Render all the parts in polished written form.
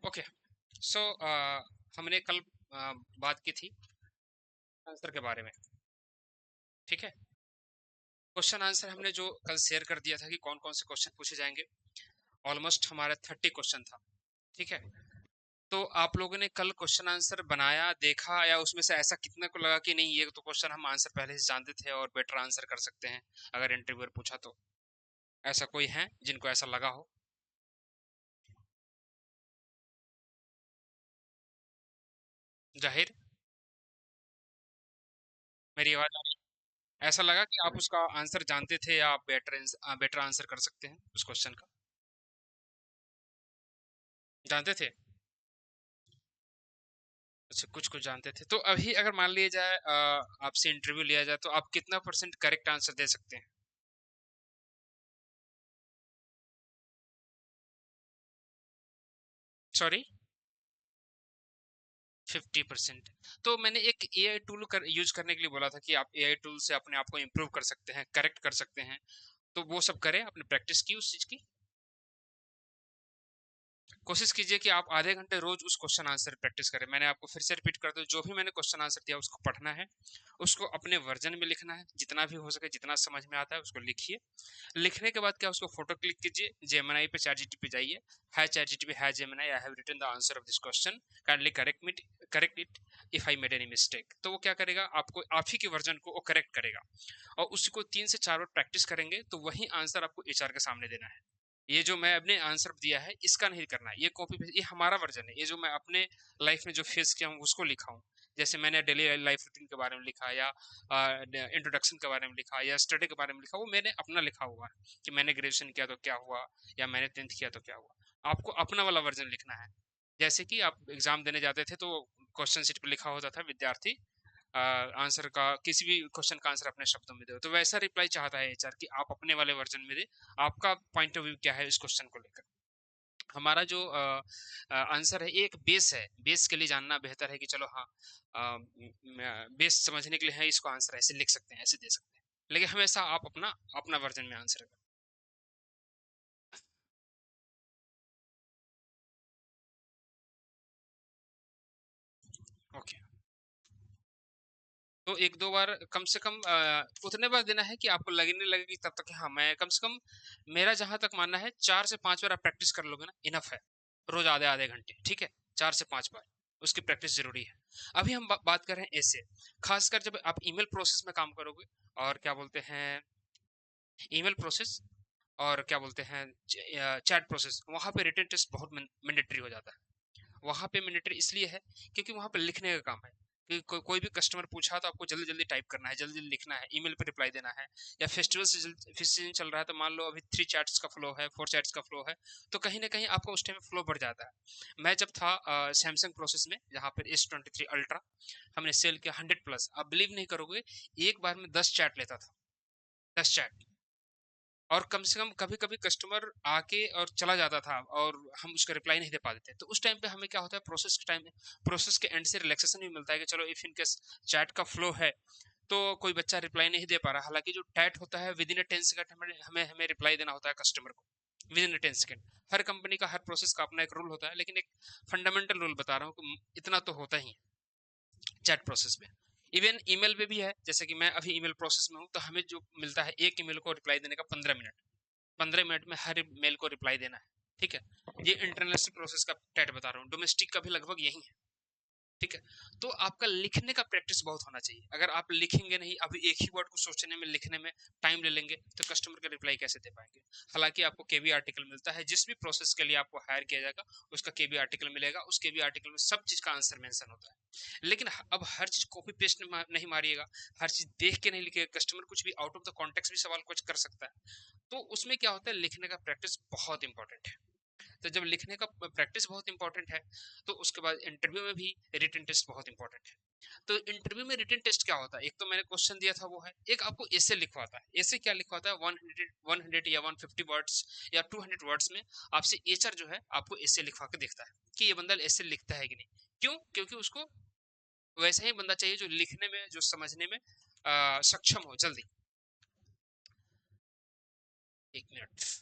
Okay. सो हमने कल बात की थी आंसर के बारे में। ठीक है। क्वेश्चन आंसर हमने जो कल शेयर कर दिया था कि कौन कौन से क्वेश्चन पूछे जाएंगे। ऑलमोस्ट हमारा 30 क्वेश्चन था। ठीक है। तो आप लोगों ने कल क्वेश्चन आंसर बनाया, देखा, या उसमें से ऐसा कितने को लगा कि नहीं ये तो क्वेश्चन हम आंसर पहले से जानते थे और बेटर आंसर कर सकते हैं अगर इंटरव्यूअर पूछा तो? ऐसा कोई है जिनको ऐसा लगा हो? जाहिर। मेरी आवाज आ रही है? ऐसा लगा कि आप उसका आंसर जानते थे या आप बेटर आंसर कर सकते हैं उस क्वेश्चन का? जानते थे? अच्छा, कुछ कुछ जानते थे। तो अभी अगर मान लिया जाए आपसे इंटरव्यू लिया जाए तो आप कितना परसेंट करेक्ट आंसर दे सकते हैं? सॉरी? 50%? तो मैंने एक एआई टूल यूज करने के लिए बोला था कि आप एआई टूल से अपने आप को इम्प्रूव कर सकते हैं, करेक्ट कर सकते हैं। तो वो सब करें, आपने प्रैक्टिस की उस चीज की? कोशिश कीजिए कि आप आधे घंटे रोज उस क्वेश्चन आंसर प्रैक्टिस करें। मैंने आपको फिर से रिपीट कर दूं, जो भी मैंने क्वेश्चन आंसर दिया उसको पढ़ना है, उसको अपने वर्जन में लिखना है, जितना भी हो सके, जितना समझ में आता है उसको लिखिए। लिखने के बाद क्या, उसको फोटो क्लिक कीजिए, जेमिनी पे, चैट जीटीपी पे जाइए। Hi chat GTP, hi Gemini, I have written the answer of this question, kindly correct it if I made any mistake. तो वो क्या करेगा, आपको आप ही के वर्जन को वो करेक्ट करेगा। और उसको 3 से 4 बार प्रैक्टिस करेंगे तो वही आंसर आपको एचआर के सामने देना है। ये जो मैं अपने आंसर दिया है इसका नहीं करना है, ये कॉपी पेस्ट, ये हमारा वर्जन है। ये जो मैं अपने लाइफ में जो फेस किया हूँ उसको लिखा हूँ। जैसे मैंने डेली लाइफ रूटीन के बारे में लिखा, या इंट्रोडक्शन के बारे में लिखा, या स्टडी के बारे में लिखा, वो मैंने अपना लिखा हुआ है कि मैंने ग्रेजुएशन किया तो क्या हुआ, या मैंने 10th किया तो क्या हुआ। आपको अपना वाला वर्जन लिखना है। जैसे कि आप एग्जाम देने जाते थे तो क्वेश्चन शीट पे लिखा होता था विद्यार्थी आंसर का, किसी भी क्वेश्चन का आंसर अपने शब्दों में दो, तो वैसा रिप्लाई चाहता है एचआर कि आप अपने वाले वर्जन में दे। आपका पॉइंट ऑफ व्यू क्या है इस क्वेश्चन को लेकर। हमारा जो आंसर है ये एक बेस है, बेस के लिए जानना बेहतर है कि चलो हाँ, बेस समझने के लिए है, इसको आंसर ऐसे लिख सकते हैं, ऐसे दे सकते हैं। लेकिन हमेशा आप अपना अपना वर्जन में आंसर करें। ओके। तो एक दो बार कम से कम उतने बार देना है कि आपको लगने लगे कि तब तक हाँ मैं कम से कम, मेरा जहां तक मानना है 4 से 5 बार आप प्रैक्टिस कर लोगे ना, इनफ है। रोज आधे आधे घंटे, ठीक है। 4 से 5 बार उसकी प्रैक्टिस जरूरी है। अभी हम बात कर रहे हैं ऐसे, खासकर जब आप ईमेल प्रोसेस में काम करोगे, और क्या बोलते हैं, ईमेल प्रोसेस, और क्या बोलते हैं, चैट प्रोसेस, वहां पे रिटन टेस्ट बहुत मैंडेटरी हो जाता है। वहां पे मिलिट्री इसलिए है क्योंकि वहां पे लिखने का काम है कि कोई भी कस्टमर पूछा तो आपको जल्दी जल्दी टाइप करना है, जल्दी जल्दी लिखना है, ईमेल पे रिप्लाई देना है। या फेस्टिवल चल रहा है तो मान लो अभी 3 चैट्स का फ्लो है, 4 चैट्स का फ्लो है, तो कहीं ना कहीं आपका उस टाइम फ्लो बढ़ जाता है। मैं जब था सैमसंग प्रोसेस में, जहाँ पर S23 अल्ट्रा हमने सेल किया 100+, आप बिलीव नहीं करोगे, एक बार में 10 चैट लेता था, 10 चैट। और कम से कम कभी कभी कस्टमर आके और चला जाता था और हम उसका रिप्लाई नहीं दे पाते थे, तो उस टाइम पे हमें क्या होता है, प्रोसेस के टाइम में, प्रोसेस के एंड से रिलैक्सेशन भी मिलता है कि चलो इफ इन केस चैट का फ्लो है तो कोई बच्चा रिप्लाई नहीं दे पा रहा, हालांकि जो टैट होता है विद इन 10 सेकंड हमें हमें हमें रिप्लाई देना होता है कस्टमर को, with in 10 second. Her company का हर प्रोसेस का अपना एक रूल होता है, लेकिन एक फंडामेंटल रूल बता रहा हूँ कि इतना तो होता ही है चैट प्रोसेस में। इवन ईमेल पे भी है, जैसे कि मैं अभी ईमेल प्रोसेस में हूँ तो हमें जो मिलता है एक ईमेल को रिप्लाई देने का 15 मिनट, 15 मिनट में हर मेल को रिप्लाई देना है। ठीक है। ये इंटरनेशनल प्रोसेस का टैट बता रहा हूँ, डोमेस्टिक का भी लगभग यही है। ठीक है। तो आपका लिखने का प्रैक्टिस बहुत होना चाहिए। अगर आप लिखेंगे नहीं, अभी एक ही वर्ड को सोचने में, लिखने में टाइम ले लेंगे तो कस्टमर का रिप्लाई कैसे दे पाएंगे? हालांकि आपको केबी आर्टिकल मिलता है, जिस भी प्रोसेस के लिए आपको हायर किया जाएगा उसका केबी आर्टिकल मिलेगा, उस केबी आर्टिकल में सब चीज का आंसर मेंशन होता है। लेकिन अब हर चीज कॉपी पेस्ट नहीं मारिएगा, हर चीज देख के नहीं लिखिएगा, कस्टमर कुछ भी आउट ऑफ द कॉन्टेक्स्ट भी सवाल कुछ कर सकता है। तो उसमें क्या होता है, लिखने का प्रैक्टिस बहुत इंपॉर्टेंट है। तो जब लिखने का प्रैक्टिस बहुत इंपॉर्टेंट है, तो उसके बाद इंटरव्यू में भी रिटन टेस्ट बहुत इंपॉर्टेंट है। तो इंटरव्यू में रिटन टेस्ट क्या होता है, एक तो मैंने क्वेश्चन दिया था वो है, एक आपको ऐसे लिखवाता है। ऐसे क्या लिखवाता है, 100 या 150 वर्ड्स या 200 वर्ड्स में आपसे एचआर जो है आपको ऐसे लिखवा के देखता है कि ये बंदा ऐसे लिखता है कि नहीं। क्यों? क्योंकि उसको वैसा ही बंदा चाहिए जो लिखने में, जो समझने में सक्षम हो जल्दी। 1 मिनट।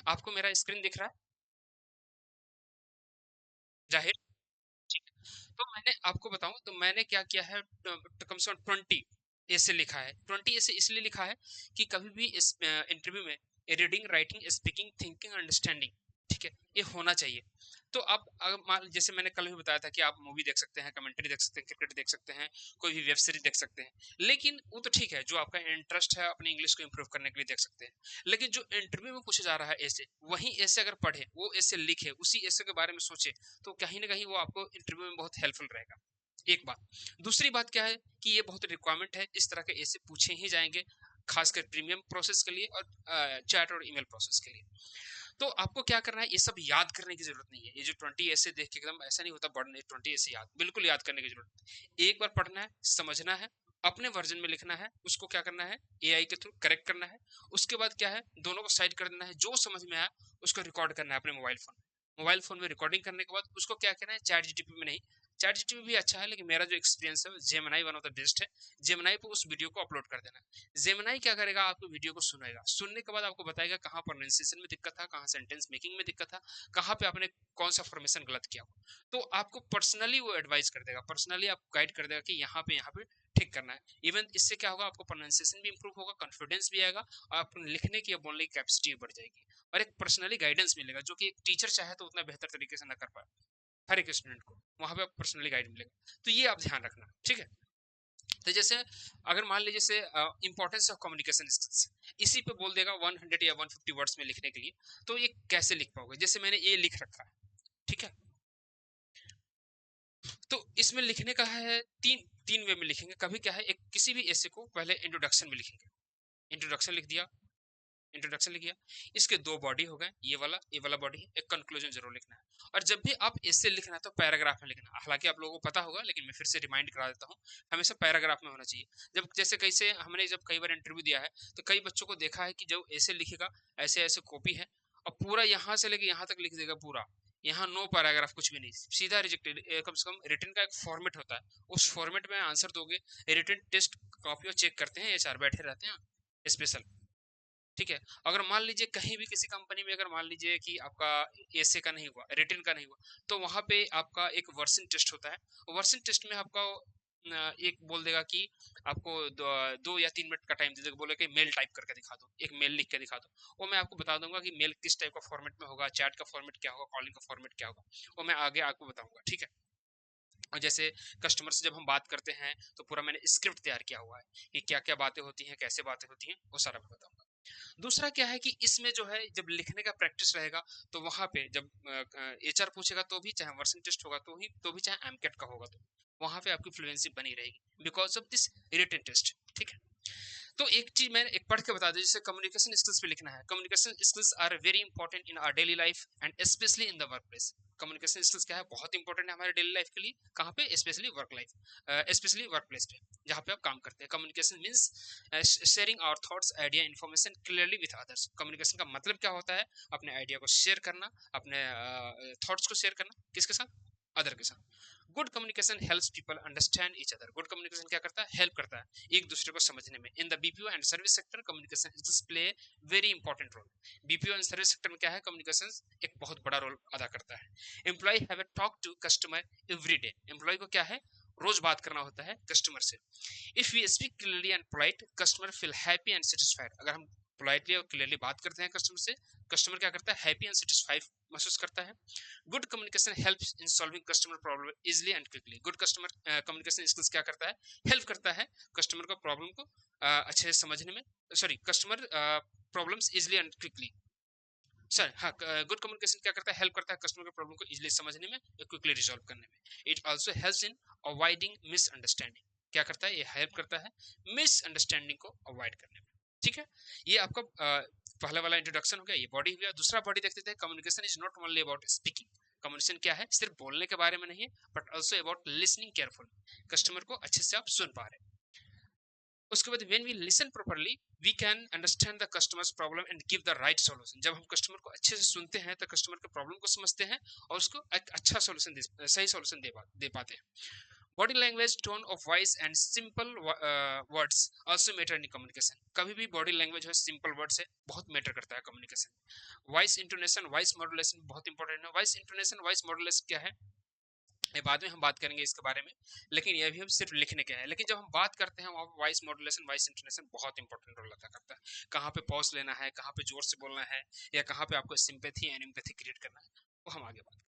आपको मेरा स्क्रीन दिख रहा है जाहिर? ठीक है। तो मैंने आपको बताऊं तो मैंने क्या किया है, कम से कम 20 ऐसे लिखा है। 20 ऐसे इसलिए लिखा है कि कभी भी इस इंटरव्यू में reading, writing, speaking, thinking, understanding, ठीक है, ये होना चाहिए। तो आप जैसे मैंने कल भी बताया था कि आप मूवी देख सकते हैं, कमेंट्री देख सकते हैं, क्रिकेट देख सकते हैं, कोई भी वेब सीरीज देख सकते हैं, लेकिन वो तो ठीक है, जो आपका इंटरेस्ट है अपनी इंग्लिश को इंप्रूव करने के लिए देख सकते हैं। लेकिन जो इंटरव्यू में पूछा जा रहा है ऐसे, वही ऐसे अगर पढ़े, वो ऐसे लिखे, उसी ऐसे के बारे में सोचे, तो कहीं ना कहीं वो आपको इंटरव्यू में बहुत हेल्पफुल रहेगा। एक बात। दूसरी बात क्या है कि ये बहुत रिक्वायरमेंट है, इस तरह के ऐसे पूछे ही जाएंगे, खासकर प्रीमियम प्रोसेस के लिए और चैट और ईमेल प्रोसेस के लिए। तो आपको क्या करना है, ये सब याद करने की जरूरत नहीं है। ये जो 20 ऐसे देख के एकदम ऐसा नहीं होता, पढ़ने 20 ऐसे याद बिल्कुल याद करने की जरूरत नहीं। एक बार पढ़ना है, समझना है, अपने वर्जन में लिखना है, उसको क्या करना है, एआई के थ्रू करेक्ट करना है। उसके बाद क्या है, दोनों को साइड कर देना है, जो समझ में आया उसको रिकॉर्ड करना है अपने मोबाइल फोन में रिकॉर्डिंग करने के बाद उसको क्या करना है, चैट जीटीपी में नहीं, चैट जीटीपी भी अच्छा है लेकिन मेरा जो एक्सपीरियंस है, Gemini one of the best है, जेमिनाई पे उस वीडियो को अपलोड कर देना है। जेमिनाई क्या करेगा, आपको वीडियो को सुनेगा, सुनने के बाद आपको बताएगा कहाँ प्रोनाउंसिएशन में दिक्कत था, कहाँ सेंटेंस मेकिंग में दिक्कत था, कहाँ पे आपने कौन सा फॉर्मेशन गलत किया हो। तो आपको पर्सनली वो एडवाइस कर देगा, पर्सनली आपको गाइड कर देगा कि यहाँ पे ठीक करना है। इवन इससे क्या होगा, आपको प्रोनाउंसिएशन भी इंप्रूव होगा, कॉन्फिडेंस भी आएगा, और आपको लिखने की या बोलने की कैपेसिटी बढ़ जाएगी, और एक पर्सनली गाइडेंस मिलेगा, जो कि एक टीचर चाहे तो उतना बेहतर तरीके से ना कर पाए हर एक स्टूडेंट को, वहां पे पर्सनली गाइड मिलेगा। तो ये आप ध्यान रखना, ठीक है। तो जैसे अगर मान लीजिए से इंपॉर्टेंस ऑफ कम्युनिकेशन स्किल्स इसी पे बोल देगा 100 या 150 वर्ड्स में लिखने के लिए, तो ये कैसे लिख पाओगे, जैसे मैंने ये लिख रखा है, ठीक है। तो इसमें लिखने का है तीन तीन वे में लिखेंगे। कभी क्या है, एक किसी भी ऐसे को पहले इंट्रोडक्शन में लिखेंगे, इंट्रोडक्शन लिख दिया, इंट्रोडक्शन लिख दिया, इसके दो बॉडी हो गए, ये वाला बॉडी है, एक कंक्लूजन जरूर लिखना है। और जब भी आप ऐसे लिखना है तो पैराग्राफ में लिखना है। हालांकि आप लोगों को पता होगा लेकिन मैं फिर से रिमाइंड करा देता हूँ, हमेशा पैराग्राफ में होना चाहिए। जब जैसे कैसे हमने जब कई बार इंटरव्यू दिया है तो कई बच्चों को देखा है कि जब ऐसे लिखेगा, ऐसे ऐसे कॉपी है, और पूरा यहाँ से लेके यहाँ तक लिख देगा पूरा, यहाँ नो पैराग्राफ कुछ भी नहीं, सीधा रिजेक्टेड। कम से कम रिटर्न का एक फॉर्मेट होता है, उस फॉर्मेट में आंसर दोगे। रिटर्न टेस्ट कॉपी चेक करते हैं, एचआर बैठे रहते हैं स्पेशल, ठीक है। अगर मान लीजिए कहीं भी किसी कंपनी में अगर मान लीजिए कि आपका ऐसे का नहीं हुआ, रिटर्न का नहीं हुआ, तो वहां पे आपका एक वर्सन टेस्ट होता है। वर्सन टेस्ट में आपका एक बोल देगा कि आपको 2 या 3 मिनट का टाइम दे देगा, बोले कि मेल टाइप करके दिखा दो, एक मेल लिख के दिखा दो। वो मैं आपको बता दूंगा कि मेल किस टाइप का फॉर्मेट में होगा, चैट का फॉर्मेट क्या होगा, कॉलिंग का फॉर्मेट क्या होगा, वो मैं आगे आपको बताऊंगा, ठीक है। और जैसे कस्टमर से जब हम बात करते हैं तो पूरा मैंने स्क्रिप्ट तैयार किया हुआ है कि क्या क्या बातें होती हैं, कैसे बातें होती हैं, वो सारा मैं बताऊंगा। दूसरा क्या है कि इसमें जो है जब लिखने का प्रैक्टिस रहेगा, तो वहां पे जब एचआर पूछेगा तो भी, चाहे वर्सन टेस्ट होगा तो भी, चाहे एमकेट का होगा तो वहां पे आपकी फ्लुएंसी बनी रहेगी because of this written test, ठीक है। तो एक चीज मैं एक पढ़ के बता दूं, जैसे कम्युनिकेशन स्किल्स पे लिखना है, communication skills are very important in our daily life and specially in the work place. Communication skills क्या है, बहुत इंपॉर्टेंट है हमारे डेली लाइफ के लिए, कहाँ पे, specially work life, specially work place पे जहाँ पे आप काम करते हैं। Communication means sharing our thoughts, idea, information clearly with others. Communication का मतलब क्या होता है, अपने आइडिया को शेयर करना, अपने थॉट्स को शेयर करना, किसके साथ, अदर के साथ। Good communication helps people understand each other. Good communication क्या करता है, हेल्प करता है एक दूसरे को समझने में। In the BPO and service sector communication is play very important role. BPO and service sector में क्या है, कम्युनिकेशन एक बहुत बड़ा रोल अदा करता है। Employ have a talk to customer every day. Employ को क्या है, रोज बात करना होता है कस्टमर से। If we speak clearly and polite, customer feel happy and satisfied. अगर हम पोलाइटली और क्लियरली बात करते हैं कस्टमर से, कस्टमर क्या करता है, हैप्पी एंड सेटिस्फाइड महसूस करता है। Good communication helps in solving customer problem easily and quickly. Good customer communication skills क्या करता है, हेल्प करता है कस्टमर को प्रॉब्लम को अच्छे से समझने में, sorry, customer problems easily and quickly, sir हाँ। गुड कम्युनिकेशन क्या करता है, हेल्प करता है कस्टमर के प्रॉब्लम को इजीली समझने में, क्विकली रिजॉल्व करने में। It also helps in avoiding misunderstanding. क्या करता है, ये हेल्प करता है मिसअंडरस्टैंडिंग को अवॉइड करने में, ठीक है। ये आपका पहला वाला इंट्रोडक्शन हो गया, ये बॉडी हो गया। दूसरा बॉडी देखते थे, communication is not only about speaking. Communication क्या है, सिर्फ बोलने के बारे में नहीं है, but also about listening careful. Customer को अच्छे से आप सुन पा रहे हैं। उसके बाद when we listen properly we can understand the customers problem and give the right solution. जब हम कस्टमर को अच्छे से सुनते हैं तो कस्टमर के प्रॉब्लम को समझते हैं और उसको एक अच्छा सॉल्यूशन, सही सॉल्यूशन दे पाते हैं। Body language, tone of voice and simple words also matter in communication. कभी भी बॉडी लैंग्वेज है, सिंपल वर्ड्स है, बहुत मैटर करता है communication. Voice intonation, voice modulation बहुत इंपॉर्टेंट है। वॉइस इंटोनेशन, वॉइस मॉड्यूलेशन क्या है, ये बाद में हम बात करेंगे इसके बारे में, लेकिन ये भी हम सिर्फ लिखने के हैं। लेकिन जब हम बात करते हैं वहाँ पर वॉइस मॉड्यूलेशन, वॉइस इंटोनेशन बहुत इंपॉर्टेंट रोल अदा करता है। कहाँ पे पॉज लेना है, कहाँ पे जोर से बोलना है, या कहाँ पे आपको सिंपैथी एंड एम्पैथी क्रिएट करना है, वो हम आगे बात।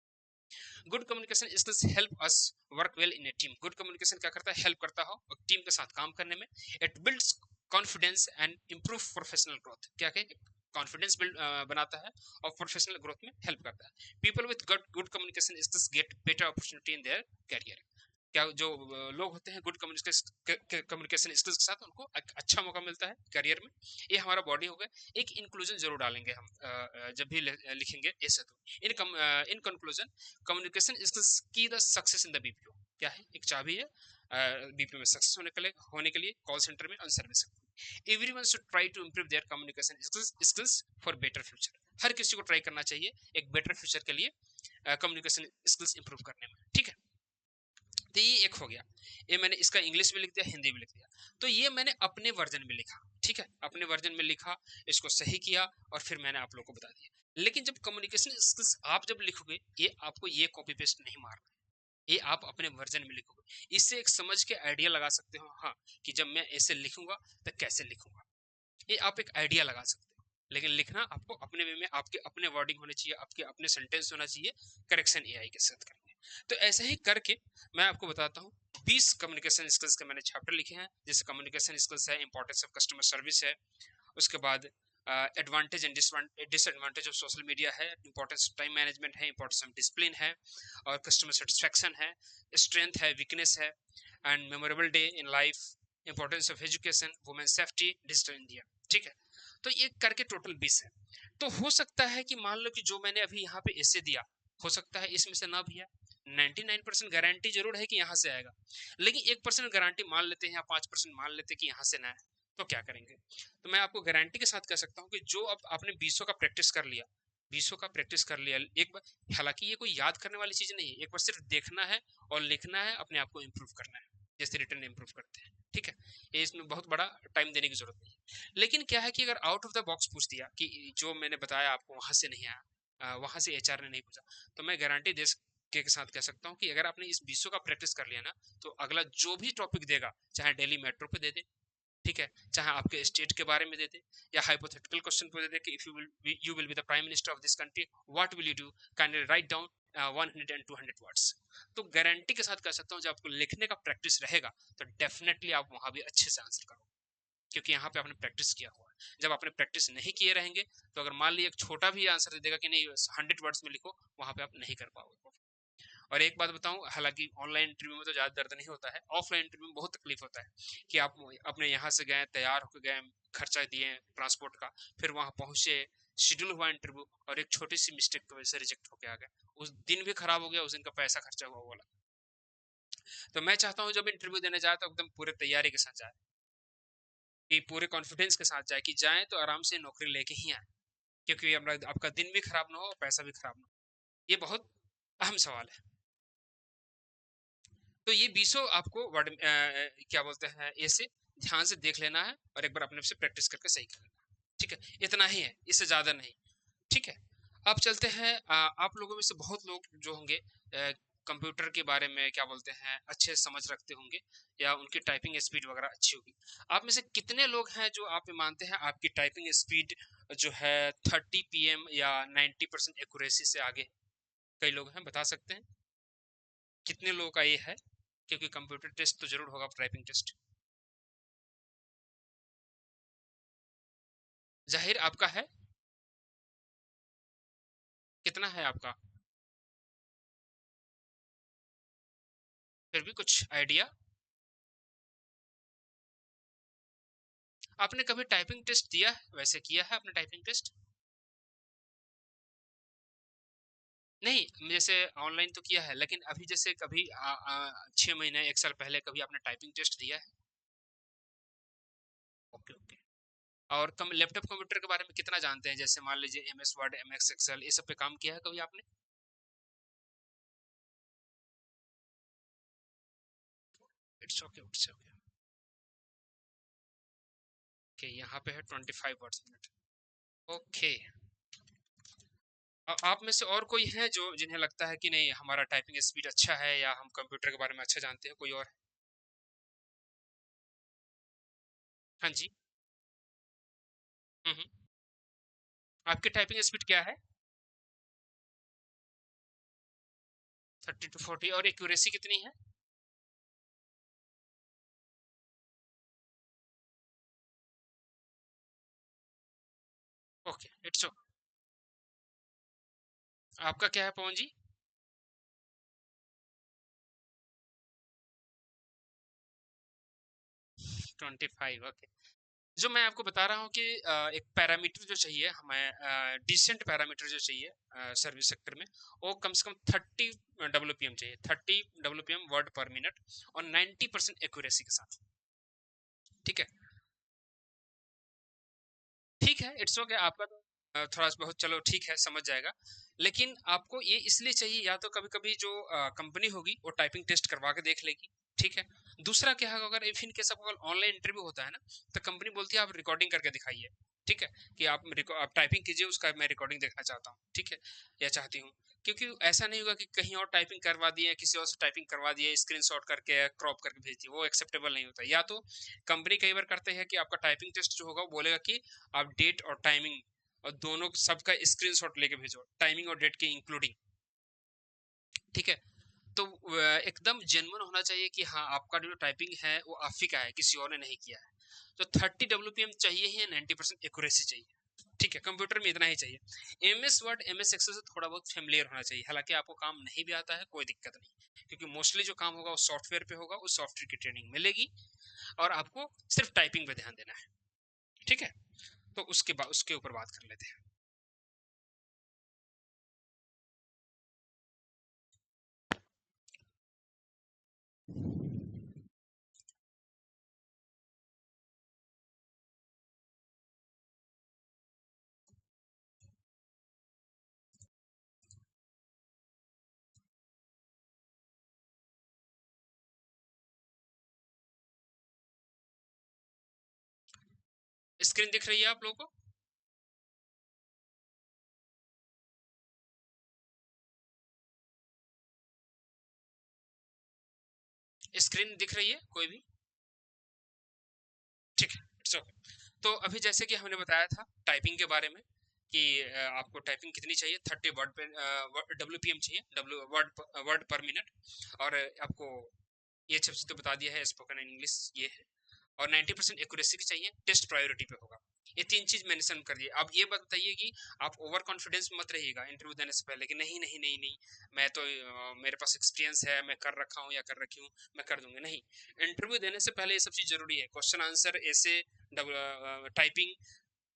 Good communication skills help us work well in A team. Good communication क्या करता है, हेल्प करता हो टीम के साथ काम करने में। It builds confidence and improve professional growth. क्या कहे, कॉन्फिडेंस बिल्ड बनाता है और प्रोफेशनल ग्रोथ में हेल्प करता है। People with good communication skills get better opportunity in their career. क्या जो लोग होते हैं गुड कम्युनिकेशन स्किल्स के साथ, उनको अच्छा मौका मिलता है करियर में। ये हमारा बॉडी हो गया। एक इंक्लूजन जरूर डालेंगे हम जब भी लिखेंगे ऐसे। तो इन कंक्लूजन, कम्युनिकेशन स्किल्स की the success in the BPO. क्या है, एक चाबी है बीपीओ में सक्सेस होने के लिए कॉल सेंटर में और service. Everyone should try to improve their communication skills for better future. हर किसी को ट्राई करना चाहिए एक बेटर फ्यूचर के लिए कम्युनिकेशन स्किल्स इंप्रूव करने में। ठीक है, तो ये एक हो गया। ये मैंने इसका इंग्लिश में लिख दिया, हिंदी में लिख दिया। तो ये मैंने अपने वर्जन में लिखा, ठीक है, अपने वर्जन में लिखा, इसको सही किया और फिर मैंने आप लोगों को बता दिया। लेकिन जब कम्युनिकेशन स्किल्स आप जब लिखोगे, ये आपको ये कॉपी पेस्ट नहीं मारना, ये आप अपने वर्जन में लिखोगे। इससे एक समझ के आइडिया लगा सकते हो, हाँ, कि जब मैं ऐसे लिखूंगा तो कैसे लिखूंगा, ये आप एक आइडिया लगा सकते हो। लेकिन लिखना आपको अपने वे में, आपके अपने वर्डिंग होने चाहिए, आपके अपने सेंटेंस होना चाहिए, करेक्शन एआई के साथ करेंगे। तो ऐसे ही करके मैं आपको बताता हूँ 20 कम्युनिकेशन स्किल्स के मैंने चैप्टर लिखे हैं। जैसे कम्युनिकेशन स्किल्स है, इंपॉर्टेंस ऑफ कस्टमर सर्विस है, उसके बाद advantage and disadvantage of social media है, इंपॉर्टेंस ऑफ टाइम मैनेजमेंट है, इंपॉर्टेंस ऑफ डिसिप्लिन है, और कस्टमर सेटिस्फैक्शन है, स्ट्रेंथ है, वीकनेस है, and memorable day in life, importance of education, women safety, digital India. ठीक है, तो ये करके टोटल 20 है। तो हो सकता है कि मान लो कि जो मैंने अभी यहाँ पे ऐसे दिया, हो सकता है इसमें से ना भी आए। 99% गारंटी जरूर है कि यहाँ से आएगा, लेकिन 1% गारंटी मान लेते हैं या 5% मान लेते हैं कि यहाँ से ना आए, तो क्या करेंगे। तो मैं आपको गारंटी के साथ कह सकता हूँ कि जो अब आपने 20 का प्रैक्टिस कर लिया, 20 का प्रैक्टिस कर लिया एक बार, हालांकि ये कोई याद करने वाली चीज नहीं है, एक बार सिर्फ देखना है और लिखना है, अपने आप को इम्प्रूव करना है, जैसे रिटर्न इम्प्रूव करते हैं। ठीक है, ये इसमें बहुत बड़ा टाइम देने की जरूरत नहीं है। लेकिन क्या है कि अगर आउट ऑफ द बॉक्स पूछ दिया कि जो मैंने बताया आपको वहां से नहीं आया, वहां से एचआर ने नहीं पूछा, तो मैं गारंटी दे के साथ कह सकता हूँ कि अगर आपने इस 20 का प्रैक्टिस कर लिया ना, तो अगला जो भी टॉपिक देगा, चाहे डेली मेट्रो पे दे दे, ठीक है, चाहे आपके स्टेट के बारे में दे दे, या हाइपोथेटिकल क्वेश्चन पे दे दे कि if you will be the prime minister of this country, what will you do, kindly write down 100 and 200 words. तो गारंटी के साथ कह सकता हूँ, जब आपको लिखने का प्रैक्टिस रहेगा तो डेफिनेटली आप वहां भी अच्छे से आंसर करोगे, क्योंकि यहाँ पे आपने प्रैक्टिस किया हुआ है। जब आपने प्रैक्टिस नहीं किए रहेंगे, तो अगर मान लीजिए एक छोटा भी आंसर दे देगा कि नहीं 100 वर्ड्स में लिखो, वहां पे आप नहीं कर पाओगे। और एक बात बताऊं, हालांकि ऑनलाइन इंटरव्यू में तो ज्यादा दर्द नहीं होता है, ऑफलाइन इंटरव्यू में बहुत तकलीफ होता है कि आप अपने यहाँ से गए, तैयार होकर गए, खर्चा दिए ट्रांसपोर्ट का, फिर वहां पहुंचे, शेड्यूल हुआ इंटरव्यू, और एक छोटी सी मिस्टेक की वजह से रिजेक्ट होकर आ गए, उस दिन भी खराब हो गया, उस दिन का पैसा खर्चा हुआ बोला। तो मैं चाहता हूँ जब इंटरव्यू देने जाए तो एकदम पूरे तैयारी के साथ जाए, कि पूरे कॉन्फिडेंस के साथ जाए, कि जाए तो आराम से नौकरी लेके ही आए, क्योंकि आपका दिन भी खराब ना हो, पैसा भी खराब ना हो। ये बहुत अहम सवाल है। तो ये 20 आपको वर्ड क्या बोलते हैं, ऐसे ध्यान से देख लेना है और एक बार अपने से प्रैक्टिस करके सही कर लेना। ठीक है, इतना ही है, इससे ज्यादा नहीं। ठीक है, अब चलते हैं, आप लोगों में से बहुत लोग जो होंगे कंप्यूटर के बारे में क्या बोलते हैं अच्छे समझ रखते होंगे, या उनकी टाइपिंग स्पीड वगैरह अच्छी होगी। आप में से कितने लोग हैं जो आप मानते हैं आपकी टाइपिंग स्पीड जो है 30 पीएम या 90% एक्यूरेसी से आगे? कई लोग हैं, बता सकते हैं कितने लोगों का ये है, क्योंकि कंप्यूटर टेस्ट तो जरूर होगा, टाइपिंग टेस्ट। जाहिर आपका है, कितना है आपका, फिर भी कुछ आइडिया? आपने कभी टाइपिंग टेस्ट दिया है, वैसे किया है आपने टाइपिंग टेस्ट? नहीं, जैसे ऑनलाइन तो किया है, लेकिन अभी जैसे कभी 6 महीने 1 साल पहले कभी आपने टाइपिंग टेस्ट दिया है? Okay okay. और कम लैपटॉप कंप्यूटर के बारे में कितना जानते हैं, जैसे मान लीजिए M S Word, M ex Excel, ये सब पे काम किया है कभी आपने? It's okay it's okay. Okay यहाँ पे है 25 वर्ड्स मिनट। ओके, आप में से और कोई है जो जिन्हें लगता है कि नहीं हमारा टाइपिंग स्पीड अच्छा है या हम कंप्यूटर के बारे में अच्छा जानते हैं, कोई और? हाँ जी। हम्म। आपकी टाइपिंग स्पीड क्या है? 30 to 40। और एक्यूरेसी कितनी है? Okay it's okay. आपका क्या है पवन जी? 25। ओके। जो मैं आपको बता रहा हूँ कि एक पैरामीटर जो चाहिए हमें, डिसेंट पैरामीटर जो चाहिए सर्विस सेक्टर में, वो कम से कम 30 WPM चाहिए, 30 WPM वर्ड पर मिनट, और 90% एक्यूरेसी के साथ। ठीक है। ठीक है इट्स ओके। आपका तो थोड़ा बहुत चलो ठीक है, समझ जाएगा। लेकिन आपको ये इसलिए चाहिए, या तो कभी कभी जो कंपनी होगी वो टाइपिंग टेस्ट करवा के देख लेगी। ठीक है। दूसरा क्या है, अगर इफ इन केस अगर ऑनलाइन इंटरव्यू होता है ना, तो कंपनी बोलती है आप रिकॉर्डिंग करके दिखाइए। ठीक है, कि आप टाइपिंग कीजिए, उसका मैं रिकॉर्डिंग देखना चाहता हूँ। ठीक है, या चाहती हूँ। क्योंकि ऐसा नहीं होगा कि कहीं और टाइपिंग करवा दिए, किसी और से टाइपिंग करवा दिए, स्क्रीनशॉट करके क्रॉप करके भेज दिए, वो एक्सेप्टेबल नहीं होता। या तो कंपनी कई बार करते हैं कि आपका टाइपिंग टेस्ट जो होगा वो बोलेगा कि आप डेट और टाइमिंग और दोनों सबका स्क्रीनशॉट लेके भेजो, टाइमिंग और डेट के इंक्लूडिंग। ठीक है। तो एकदम जेन्युइन होना चाहिए कि हाँ आपका जो टाइपिंग है वो आप ही का है, किसी और ने नहीं किया है। तो 30 WPM चाहिए ही, 90% एक्यूरेसी चाहिए। ठीक है, कंप्यूटर में इतना ही चाहिए। एमएस वर्ड एमएस एक्सेल से थोड़ा बहुत फेमिलियर होना चाहिए, हालांकि आपको काम नहीं भी आता है कोई दिक्कत नहीं, क्योंकि मोस्टली जो काम होगा वो सॉफ्टवेयर पे होगा, उस सॉफ्टवेयर की ट्रेनिंग मिलेगी, और आपको सिर्फ टाइपिंग पे ध्यान देना है। ठीक है। तो उसके बाद उसके ऊपर बात कर लेते हैं। स्क्रीन दिख रही है आप लोगों को? स्क्रीन दिख रही है कोई भी? ठीक है इट्स ओके। तो अभी जैसे कि हमने बताया था टाइपिंग के बारे में कि आपको टाइपिंग कितनी चाहिए, 30 वर्ड पे WPM चाहिए, डब्ल्यू वर्ड वर्ड पर मिनट। और आपको ये सब तो बता दिया है, स्पोकन इंग्लिश ये है। और 90% एक्यूरेसी भी चाहिए, टेस्ट प्रायोरिटी पे होगा। ये तीन चीज मेंशन कर दिए। अब ये बताइए कि आप ओवर कॉन्फिडेंस मत रहिएगा इंटरव्यू देने से पहले कि नहीं नहीं नहीं नहीं, मैं तो मेरे पास एक्सपीरियंस है, मैं कर रखा हूँ या कर रखी हूँ, मैं कर दूंगी। नहीं, इंटरव्यू देने से पहले ये सब चीज जरूरी है। क्वेश्चन आंसर ऐसे, टाइपिंग,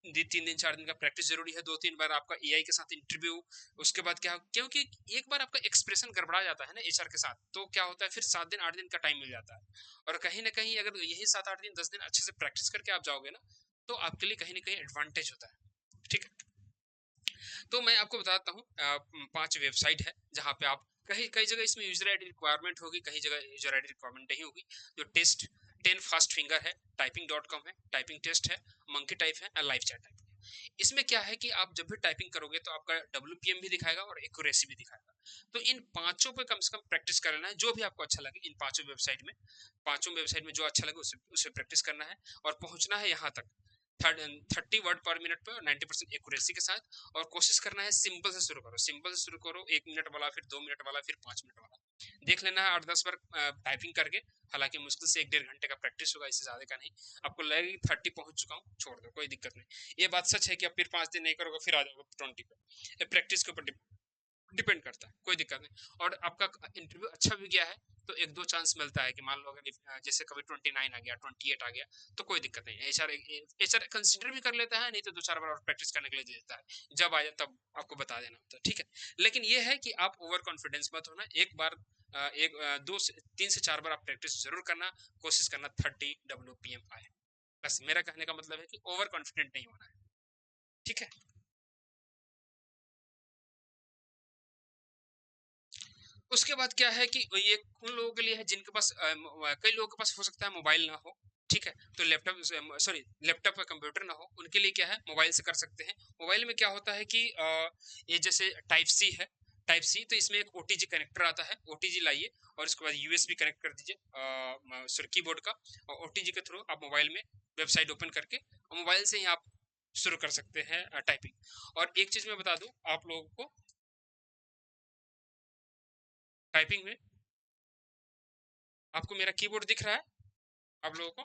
3 दिन 4 दिन का प्रैक्टिस जरूरी है, 2 3 बार आपका एआई के साथ इंटरव्यू। उसके बाद क्या, क्योंकि एक बार आपका एक्सप्रेशन गड़बड़ा जाता है ना एचआर के साथ, तो क्या होता है फिर 7 दिन 8 दिन का टाइम मिल जाता है। और कहीं ना कहीं अगर यही 7 8 दिन 10 दिन अच्छे से प्रैक्टिस करके आप जाओगे ना, तो आपके लिए कहीं ना कहीं एडवांटेज होता है। ठीक है। तो मैं आपको बताता हूँ 5 वेबसाइट है जहाँ पे आप, कहीं कई जगह इसमें यूजर आईडी रिक्वायरमेंट होगी, कहीं जगह यूजर आईडी रिक्वायरमेंट नहीं होगी। जो टेस्ट 10 फास्ट फिंगर है, टाइपिंग.com है, टाइपिंग टेस्ट है, मंकी टाइप है, और लाइव चैट टाइप है। इसमें क्या है कि आप जब भी टाइपिंग करोगे तो आपका WPM भी दिखाएगा और एक्यूरेसी भी दिखाएगा। तो इन पांचों पे कम से कम प्रैक्टिस कर लेना है, जो भी आपको अच्छा लगे इन पांचों वेबसाइट में जो अच्छा लगे उसे प्रैक्टिस करना है, और पहुंचना है यहाँ तक 30 वर्ड पर मिनट पे और 90% एक्यूरेसी के साथ। और कोशिश करना है सिंपल से शुरू करो, सिंपल से शुरू करो, 1 मिनट वाला, फिर 2 मिनट वाला, फिर 5 मिनट वाला। देख लेना है 8 10 बार टाइपिंग करके। हालांकि मुश्किल से 1 1.5 घंटे का प्रैक्टिस होगा, इससे ज्यादा का नहीं। आपको लगेगा कि 30 पहुंच चुका हूँ, छोड़ दो, कोई दिक्कत नहीं। ये बात सच है कि आप फिर 5 दिन नहीं करोगे, फिर आ जाओगे 20 पे। प्रैक्टिस के ऊपर डिपेंड करता है, कोई दिक्कत नहीं। और आपका इंटरव्यू अच्छा भी गया है तो 1 2 चांस मिलता है कि मान लो अगर जैसे कभी 29 आ गया, 28 आ गया, तो कोई दिक्कत नहीं। एचआर कंसिडर भी कर लेता है, नहीं तो 2 4 बार और प्रैक्टिस करने के लिए दे देता है, जब आ जाए तब आपको बता देना होता है। ठीक है। लेकिन ये है कि आप ओवर कॉन्फिडेंस मत होना, एक बार एक 2 से 3 से 4 बार आप प्रैक्टिस जरूर करना, कोशिश करना 30 WPM आए। बस मेरा कहने का मतलब है कि ओवर कॉन्फिडेंट नहीं होना है। ठीक है। उसके बाद क्या है कि ये उन लोगों के लिए है जिनके पास कई लोगों के पास हो सकता है मोबाइल ना हो, ठीक है, तो लैपटॉप, सॉरी, लैपटॉप या कंप्यूटर ना हो, उनके लिए क्या है मोबाइल से कर सकते हैं। मोबाइल में क्या होता है कि ये जैसे टाइप सी है, टाइप सी, तो इसमें एक ओटीजी कनेक्टर आता है, ओटीजी लाइए और उसके बाद यूएसबी कनेक्ट कर दीजिए सॉरी कीबोर्ड का, और ओटीजी के थ्रू आप मोबाइल में वेबसाइट ओपन करके और मोबाइल से ही आप शुरू कर सकते हैं टाइपिंग। और एक चीज मैं बता दूं आप लोगों को, टाइपिंग में आपको मेरा कीबोर्ड दिख रहा है आप लोगों को,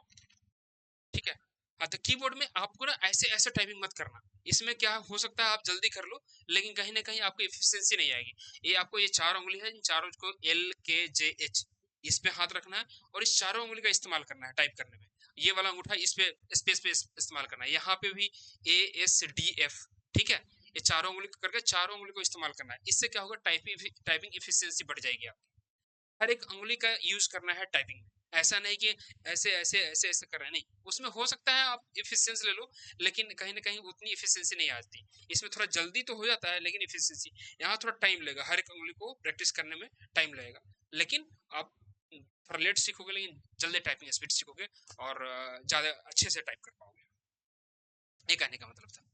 ठीक है। हाँ, तो कीबोर्ड में आपको ना ऐसे ऐसे टाइपिंग मत करना। इसमें क्या हो सकता है आप जल्दी कर लो, लेकिन कहीं ना कहीं आपको एफिशिएंसी नहीं आएगी। ये आपको ये चार उंगली है, इन चारों को LKJH इस पे हाथ रखना है और इस चारों उंगली का इस्तेमाल करना है टाइप करने में। ये वाला अंगूठा इस पे स्पेस पे इस्तेमाल करना है, यहाँ पे भी ASDF, ठीक है। ये चारों उंगली करके चारों उंगली को इस्तेमाल करना है। इससे क्या होगा, टाइपिंग टाइपिंग इफिशियंसी बढ़ जाएगी आपकी। हर एक उंगली का यूज करना है टाइपिंग में। ऐसा नहीं कि ऐसे ऐसे ऐसे ऐसे कर रहे हैं, नहीं, उसमें हो सकता है आप इफिशियंसी ले लो, लेकिन कहीं ना कहीं उतनी इफिशियंसी नहीं आती। इसमें थोड़ा जल्दी तो हो जाता है, लेकिन इफिशियंसी यहाँ थोड़ा टाइम लगेगा, हर एक उंगली को प्रैक्टिस करने में टाइम लगेगा। लेकिन आप थोड़ा लेट सीखोगे, लेकिन जल्दी टाइपिंग स्पीड सीखोगे और ज्यादा अच्छे से टाइप कर पाओगे। ये कहने का मतलब था।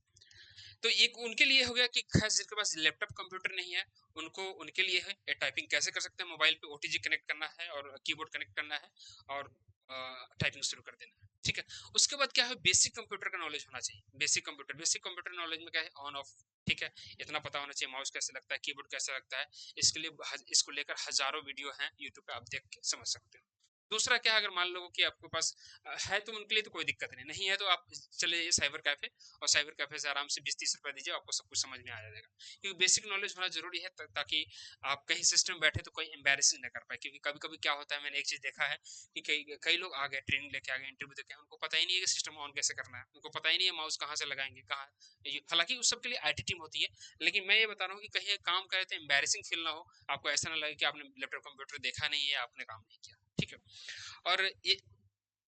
तो एक उनके लिए हो गया कि खास जिनके पास लैपटॉप कंप्यूटर नहीं है, उनको उनके लिए है टाइपिंग कैसे कर सकते हैं। मोबाइल पे ओटीजी कनेक्ट करना है और कीबोर्ड कनेक्ट करना है और टाइपिंग शुरू कर देना है, ठीक है। उसके बाद क्या है, बेसिक कंप्यूटर का नॉलेज होना चाहिए। बेसिक कंप्यूटर नॉलेज में क्या है, ऑन ऑफ, ठीक है, इतना पता होना चाहिए माउस कैसे लगता है, कीबोर्ड कैसे लगता है। इसके लिए इसको लेकर हजारों वीडियो हैं यूट्यूब पे, आप देख के समझ सकते हो। दूसरा क्या है, अगर मान लो कि आपके पास है तो उनके लिए तो कोई दिक्कत नहीं, नहीं है तो आप चले जाइए साइबर कैफे, और साइबर कैफे से आराम से 20-30 रुपए दीजिए, आपको सब कुछ समझ में आ जाएगा। क्योंकि बेसिक नॉलेज होना जरूरी है, ताकि आप कहीं सिस्टम बैठे तो कोई एम्बेरसिंग ना कर पाए। क्योंकि कभी कभी क्या होता है, मैंने एक चीज देखा है कि कई कई लोग आ गए, ट्रेनिंग लेके आ गए, इंटरव्यू देके, उनको पता ही नहीं है कि सिस्टम ऑन कैसे करना है, उनको पता ही नहीं है माउस कहाँ से लगाएंगे, कहाँ। हालांकि उस सब के लिए आईटी टीम होती है, लेकिन मैं ये बता रहा हूँ कि कहीं काम करे तो एम्बेरसिंग फील ना हो, आपको ऐसा ना लगे कि आपने लैपटॉप कंप्यूटर देखा नहीं है, आपने काम नहीं किया, ठीक है। और ये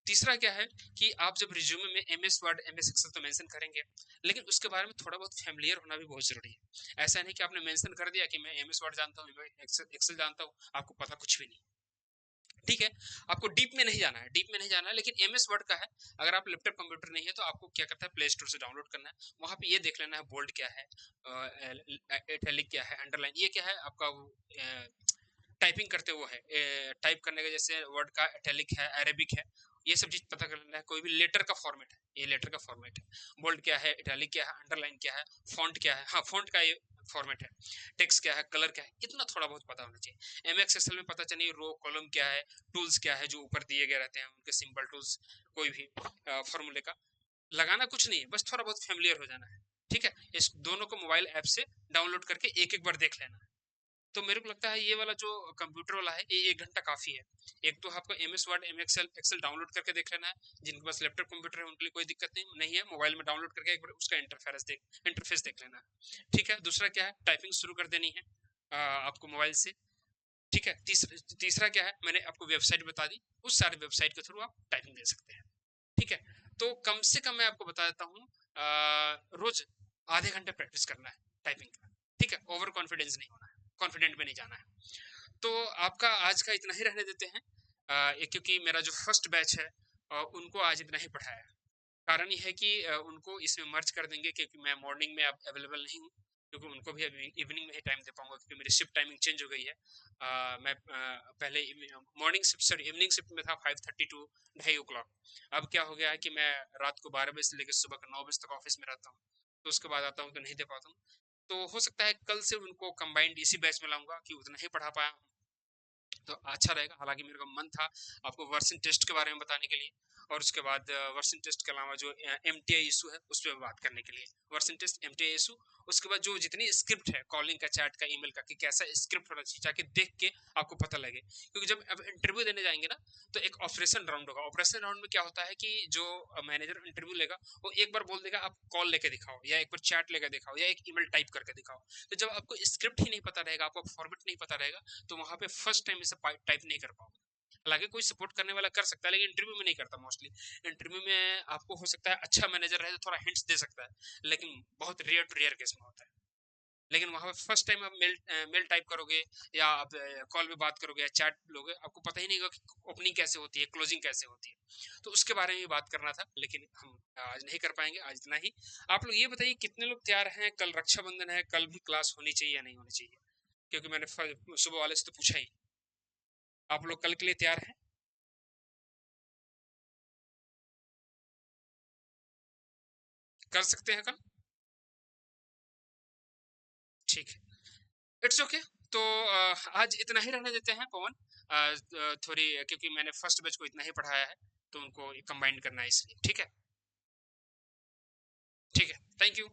तीसरा क्या है कि आप जब रिज्यूमे में MS वर्ड MS एक्सेल तो मेंशन करेंगे, लेकिन उसके बारे में थोड़ा बहुत फैमिलियर होना भी बहुत जरूरी है। ऐसा नहीं कि आपने मेंशन कर दिया कि मैं MS वर्ड जानता हूँ, एक्सेल जानता हूँ, आपको पता कुछ भी नहीं, ठीक है। आपको डीप में नहीं जाना है, डीप में नहीं जाना है, लेकिन MS वर्ड का है। अगर आप लैपटॉप कंप्यूटर नहीं है तो आपको क्या करता है, प्ले स्टोर से डाउनलोड करना है, वहां पे ये देख लेना है बोल्ड क्या है, इटैलिक क्या है, अंडरलाइन ये क्या है, आपका टाइपिंग करते वो है, टाइप करने का जैसे वर्ड का इटैलिक है, अरेबिक है, ये सब चीज पता कर लेना है। कोई भी लेटर का फॉर्मेट है, ये लेटर का फॉर्मेट है, बोल्ड क्या है, इटैलिक क्या है, अंडरलाइन क्या है, फॉन्ट क्या है, हाँ फॉन्ट का ये फॉर्मेट है, टेक्स्ट क्या है, कलर क्या है, इतना थोड़ा बहुत पता होना चाहिए। MX एक्सेल में पता चलिए रो कॉलम क्या है, टूल्स क्या है जो ऊपर दिए गए रहते हैं, उनके सिंपल टूल्स, कोई भी फॉर्मूले का लगाना कुछ नहीं है, बस थोड़ा बहुत फेमिलियर हो जाना है, ठीक है। इस दोनों को मोबाइल ऐप से डाउनलोड करके एक एक बार देख लेना है। तो मेरे को लगता है ये वाला जो कंप्यूटर वाला है, ये 1 घंटा काफी है। एक तो आपको MS Word MS Excel download करके देख लेना है, जिनके पास लैपटॉप कंप्यूटर है उनके लिए कोई दिक्कत नहीं है, मोबाइल में डाउनलोड करके एक बार उसका इंटरफेस देख लेना है, ठीक है। दूसरा क्या है, टाइपिंग शुरू कर देनी है आपको मोबाइल से, ठीक है। तीसरा क्या है, मैंने आपको वेबसाइट बता दी, उस सारे वेबसाइट के थ्रू आप टाइपिंग दे सकते हैं, ठीक है। तो कम से कम मैं आपको बता देता हूँ, रोज आधे घंटे प्रैक्टिस करना है टाइपिंग का, ठीक है। ओवर कॉन्फिडेंस नहीं होना है, कॉन्फिडेंट में नहीं जाना है। तो आपका आज का इतना ही रहने देते हैं, क्योंकि मेरा जो फर्स्ट बैच है उनको आज इतना ही पढ़ाया है। कारण ये है कि उनको इसमें मर्ज कर देंगे, क्योंकि मैं मॉर्निंग में अब अवेलेबल नहीं हूँ, क्योंकि उनको भी अभी इवनिंग में ही टाइम दे पाऊंगा, क्योंकि मेरी शिफ्ट टाइमिंग चेंज हो गई है। मैं पहले morning shift, sorry evening shift में था 5:30 टू 2:30 o'clock। अब क्या हो गया है कि मैं रात को 12 बजे से लेकर सुबह 9 बजे तक ऑफिस में रहता हूँ, तो उसके बाद आता हूँ तो नहीं दे पाता हूँ। तो हो सकता है कल से उनको कंबाइंड इसी बैच में लाऊंगा, कि उतना ही पढ़ा पाया हूँ तो अच्छा रहेगा। हालांकि मेरे का मन था आपको वर्सन टेस्ट के बारे में बताने के लिए, और उसके बाद वर्सन टेस्ट के अलावा जो MTI इशू है उस पर बात करने के लिए। वर्सन टेस्ट, MTI इशू, उसके बाद जो जितनी स्क्रिप्ट है कॉलिंग का, चैट का, ईमेल का, कि कैसा स्क्रिप्ट होना चाहिए, ताकि देख के आपको पता लगे। क्योंकि जब अब इंटरव्यू देने जाएंगे ना, तो एक ऑपरेशन राउंड होगा। ऑपरेशन राउंड में क्या होता है कि जो मैनेजर इंटरव्यू लेगा वो एक बार बोल देगा आप कॉल लेके दिखाओ, या एक बार चैट लेके दिखाओ, या एक ईमेल टाइप करके दिखाओ। तो जब आपको स्क्रिप्ट ही नहीं पता रहेगा, आपको फॉर्मेट नहीं पता रहेगा, तो वहां पे फर्स्ट टाइम इसे टाइप नहीं कर पाओगे। हालांकि कोई सपोर्ट करने वाला कर सकता है, लेकिन इंटरव्यू में नहीं करता मोस्टली। इंटरव्यू में आपको हो सकता है अच्छा मैनेजर रहे तो थोड़ा हिंट्स दे सकता है, लेकिन बहुत रेयर टू रेयर केस में होता है। लेकिन वहाँ पे फर्स्ट टाइम आप मेल टाइप करोगे या आप कॉल पे बात करोगे या चैट लोगे, आपको पता ही नहीं होगा कि ओपनिंग कैसे होती है, क्लोजिंग कैसे होती है। तो उसके बारे में बात करना था, लेकिन हम आज नहीं कर पाएंगे, आज इतना ही। आप लोग ये बताइए कितने लोग तैयार हैं, कल रक्षाबंधन है, कल भी क्लास होनी चाहिए या नहीं होनी चाहिए? क्योंकि मैंने सुबह वाले से तो पूछा ही। आप लोग कल के लिए तैयार हैं? कर सकते हैं कल? ठीक है, इट्स ओके। तो आज इतना ही रहने देते हैं पवन। थोड़ी क्योंकि मैंने फर्स्ट बैच को इतना ही पढ़ाया है, तो उनको कंबाइन करना है इसलिए। ठीक है, ठीक है, थैंक यू।